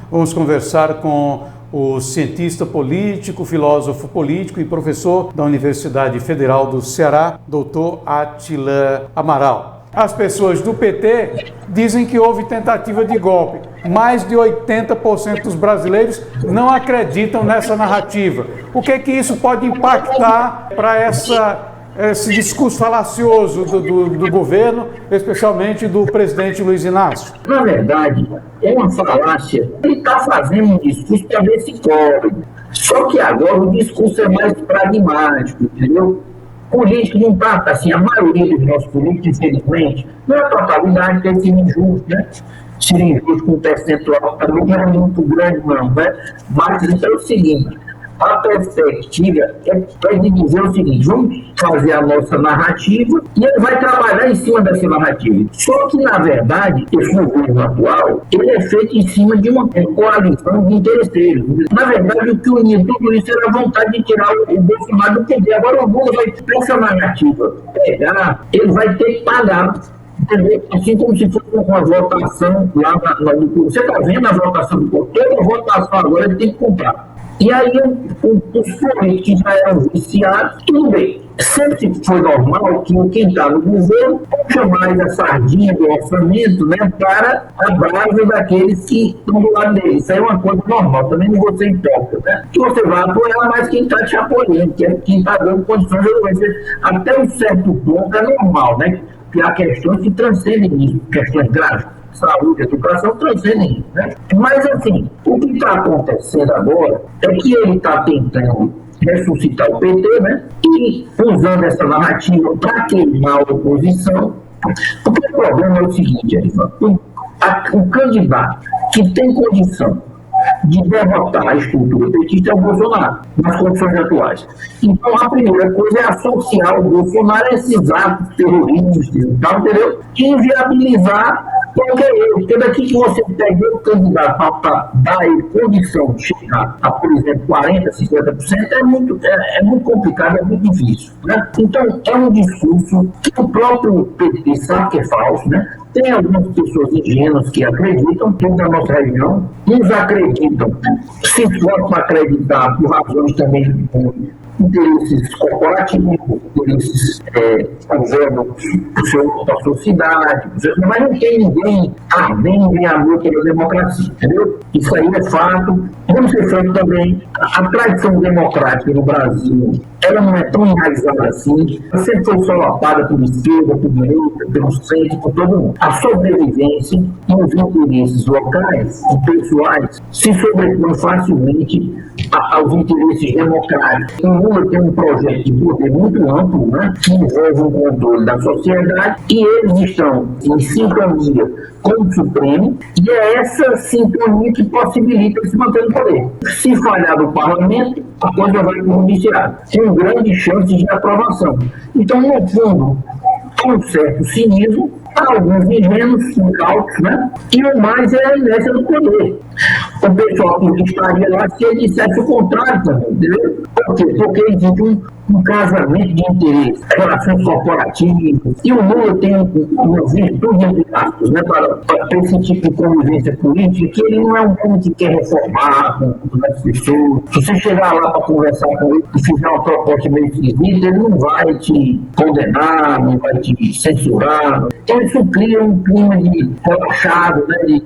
Vamos conversar com o cientista político, filósofo político e professor da Universidade Federal do Ceará, Dr. Átila Amaral. As pessoas do PT dizem que houve tentativa de golpe. Mais de 80% dos brasileiros não acreditam nessa narrativa. O que é que isso pode impactar para esse discurso falacioso do governo, especialmente do presidente Luiz Inácio? Na verdade, é uma falácia. Ele está fazendo um discurso para ver se cobre. Só que agora o discurso é mais pragmático, entendeu? Político não está assim, a maioria dos nossos políticos, infelizmente, não é a totalidade, que é ser injusto, né? Ser injusto com um percentual também não é muito grande, não, né? Mas então é o seguinte, a perspectiva é de dizer o seguinte: vamos fazer a nossa narrativa e ele vai trabalhar em cima dessa narrativa. Só que, na verdade, esse governo atual, ele é feito em cima de uma coalizão de interesseiros. Na verdade, o que unia tudo isso era a vontade de tirar o Bolsonaro do poder. Agora o Lula vai ter essa narrativa pegar, ele vai ter que pagar. Entendeu? Assim como se fosse uma votação lá no... Você está vendo a votação do povo? Toda votação agora ele tem que comprar. E aí os políticos que já eram viciados, tudo bem. Sempre foi normal que quem está no governo puxa mais a sardinha do orçamento, né, para a brasa daqueles que estão do lado dele. Isso aí é uma coisa normal, também não vou ser hipócrita, né? Que você vai apoiar mais quem está te apoiando, que é quem está dando condições de resolver. Até um certo ponto é normal, né? Que há questões que transcendem isso, questões graves. Saúde, educação, transcendem isso, né? Mas, assim, o que está acontecendo agora é que ele está tentando ressuscitar o PT, né? E usando essa narrativa para queimar a oposição. Porque o problema é o seguinte, o candidato que tem condição de derrotar a estrutura petista é o Bolsonaro, nas condições atuais. Então, a primeira coisa é associar o Bolsonaro a esses atos terroristas, entendeu? E inviabilizar qualquer erro. Porque daqui que você pega o candidato para dar ele condição de chegar a, por exemplo, 40%, 50%, é muito complicado, é muito difícil, né? Então, é um discurso que o próprio PT sabe que é falso, né? Tem algumas pessoas ingênuas que acreditam, que da nossa região, uns acreditam, se for para acreditar por razões também de interesses corporativos, interesses para a sociedade, mas não tem ninguém ardendo em amor pela democracia, entendeu? Isso aí é fato. Vamos ser franco também, a tradição democrática no Brasil, ela não é tão enraizada assim, ela sempre foi solapada por esquerda, por direita, pelo centro, por todo mundo. A sobrevivência e os interesses locais e pessoais se sobrepõem facilmente aos interesses democráticos. O Lula tem um projeto de poder muito amplo, né, que envolve o controle da sociedade, e eles estão em sintonia com o Supremo, e é essa sintonia que possibilita ele se manter no poder. Se falhar no parlamento, a coisa vai para o judiciário, com grande chance de aprovação. Então, no fundo, há um certo cinismo, há alguns ingênuos, incautos, né? E o mais é a inércia do poder. O pessoal que estaria lá se ele dissesse o contrário também, entendeu? Por quê? Porque existe um casamento de interesses, relações corporativas, e o Lula tem uma virtude entre aspas, né, para esse tipo de convivência política, que ele não é um homem que quer reformar com as pessoas. Se você chegar lá para conversar com ele e fizer uma proposta meio esquisita, ele não vai te condenar, não vai te censurar. Então isso cria um clima de relaxado, né, de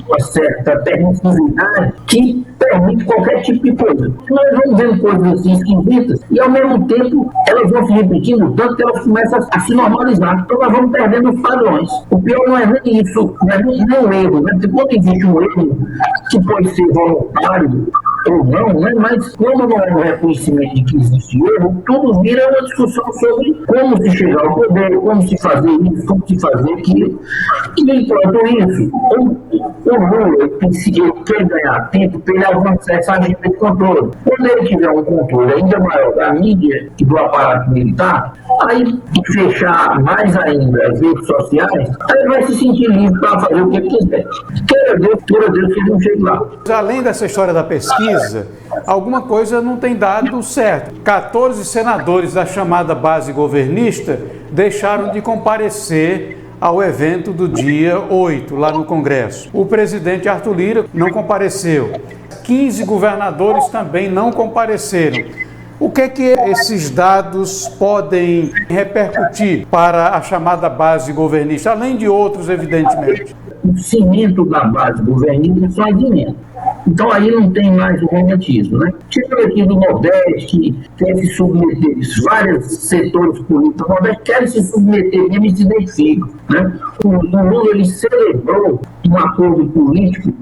uma certa permissividade que permite qualquer tipo de coisa. Nós vamos vendo coisas assim esquisitas e, ao mesmo tempo, elas vão se repetindo tanto que elas começam a se normalizar. Então nós vamos perdendo os padrões. O pior não é nem isso, não é nem um erro, né? Porque quando existe um erro que pode ser voluntário ou não, né? Mas quando não é um reconhecimento de que existe erro, tudo vira uma discussão sobre como se chegar ao poder, como se fazer isso, como se fazer aquilo. E enquanto isso, o Lula, se ele quer ganhar tempo, para ele avançar essa agenda de controle. Quando ele tiver um controle ainda maior da mídia e do aparato militar, aí fechar mais ainda as redes sociais, aí vai se sentir livre para fazer o que quiser. Queira Deus que ele não chegue lá. Além dessa história da pesquisa, alguma coisa não tem dado certo. 14 senadores da chamada base governista deixaram de comparecer ao evento do dia 8, lá no Congresso. O presidente Arthur Lira não compareceu. 15 governadores também não compareceram. O que é que esses dados podem repercutir para a chamada base governista, além de outros, evidentemente? O cimento da base governista são as emendas. Então aí não tem mais o romantismo, né? Tirando aqui do Nordeste, que quer se submeter, vários setores políticos do Nordeste querem se submeter mesmo e se identificam, né? O Lula, ele celebrou um acordo político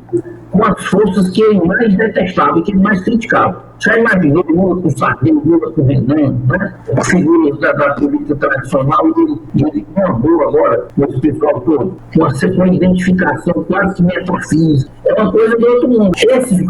com as forças que ele mais detestava e que ele mais criticava. Já imaginou Lula com Sarney, Lula com Renan, né? Figuras da política tradicional, e ele mandou agora, com esse pessoal todo, com uma identificação quase que metafísica. É uma coisa do outro mundo.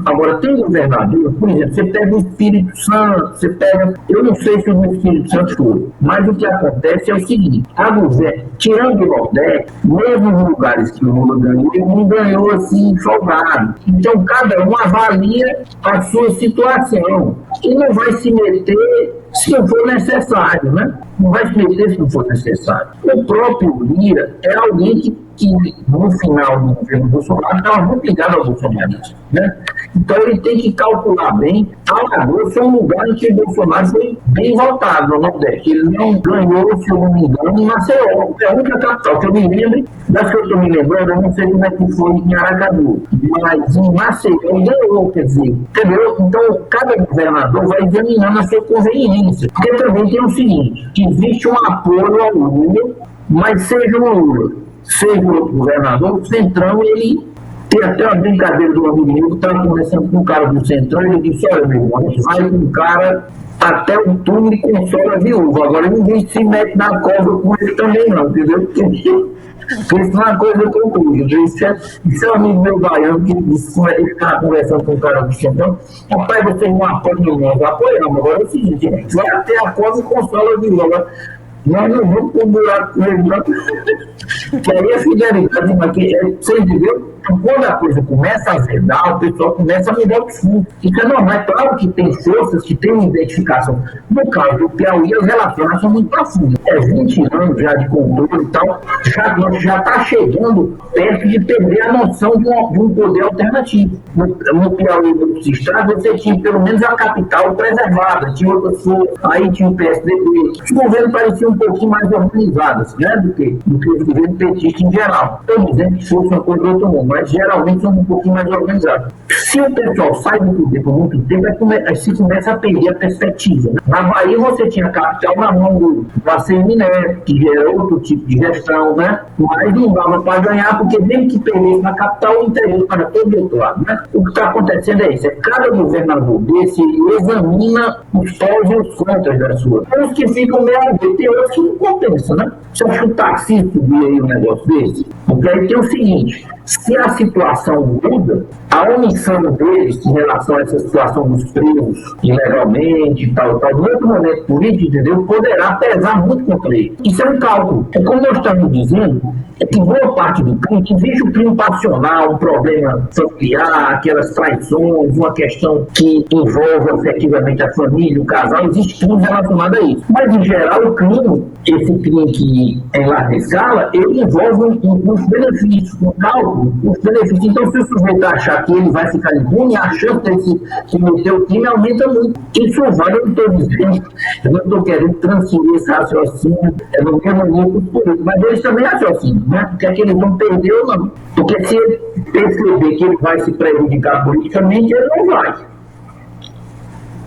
Agora, tem governador, por exemplo, você pega o Espírito Santo, você pega. Eu não sei se o Espírito Santo foi, mas o que acontece é o seguinte: a governo, tirando o Nordeste, mesmo nos lugares que o Lula ganhou, ele não ganhou assim folgado. Então, cada um avalia a sua situação e não vai se meter se não for necessário, né? Não vai se meter se não for necessário. O próprio Lira é alguém que no final do governo Bolsonaro estava muito ligado ao bolsonarismo, né? Então ele tem que calcular bem. Alagoas foi um lugar em que o Bolsonaro foi bem votado no Nordeste. Ele não ganhou, se eu não me engano, em Maceió. É a única capital que eu me lembro, das que eu estou me lembrando, eu não sei como é que foi em Aracaju, mas em Maceió ganhou, quer dizer, entendeu? Então cada governador vai examinando a sua conveniência. Porque também tem o seguinte, que existe um apoio ao Lula, mas seja o Lula, seja o outro governador, o Centrão, ele tem até uma brincadeira do amigo meu que estava conversando com um cara do Centrão, e ele disse: olha, meu irmão, a gente vai com um cara até o túmulo e consola a viúva. Agora ninguém se mete na cova com ele também, não, entendeu? Porque isso não é uma coisa concluída. Isso é um amigo meu baiano que disse como ele estava conversando com o cara do Centrão: rapaz, vocês não apoiam, nós apoiamos. Agora é o seguinte: a gente vai até a cova e consola a viúva. Agora, nós não vamos com um buraco com ele, não. Que aí a fidelidade, você entendeu? Então, quando a coisa começa a azedar, o pessoal começa a mudar o discurso. Fica normal. É claro que tem forças que têm uma identificação. No caso do Piauí, as relações são muito profundas. É 20 anos já de controle e tal, já está chegando perto de perder a noção de um poder alternativo. No Piauí, no Estado, você tinha pelo menos a capital preservada, tinha outras forças, aí tinha o PSDB. Os governos pareciam um pouquinho mais organizados, né, do que os governos petistas em geral. Estou dizendo que fosse uma coisa do outro mundo, mas geralmente são um pouquinho mais organizados. Se o pessoal sai do poder por muito tempo, aí se começa a perder a perspectiva. Na Bahia você tinha a capital na mão do ACM Neto, que já era outro tipo de gestão, né? Mas não dava para ganhar, porque mesmo que perdesse na capital, o interesse para todo o outro lado, né? O que está acontecendo é isso: é cada governador desse examina os prós e os contras da sua. Tem uns que ficam meio a ver, tem outros que não compensam, né? Você acha que o taxista vê aí um negócio desse? Porque aí tem o seguinte: se a situação muda, a omissão deles em relação a essa situação dos presos ilegalmente e tal, no outro momento político, entendeu, poderá pesar muito contra ele. Isso é um cálculo. É como nós estamos dizendo, é que boa parte do crime, existe um crime passional, um problema familiar, aquelas traições, uma questão que envolve efetivamente a família, o casal, existe crime relacionado a isso. Mas, em geral, o crime, esse crime que é em larga escala, ele envolve uns benefícios, um cálculo, uns benefícios. Então, se o sujeito achar que ele vai ficar impune, a chance dele se meter o crime aumenta muito. Isso vale, eu não estou dizendo, eu não estou querendo transferir esse raciocínio no mesmo nível político, mas eles também raciocinam, né? Porque é que eles vão perder ou não. Porque se ele perceber que ele vai se prejudicar politicamente, ele não vai.